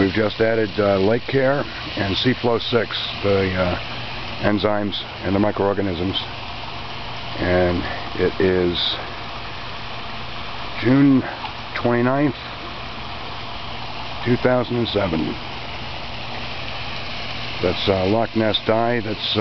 we've just added lake care and C-Flo 6, the enzymes and the microorganisms. And it is June 29th, 2007. That's Loch Ness Dye. That's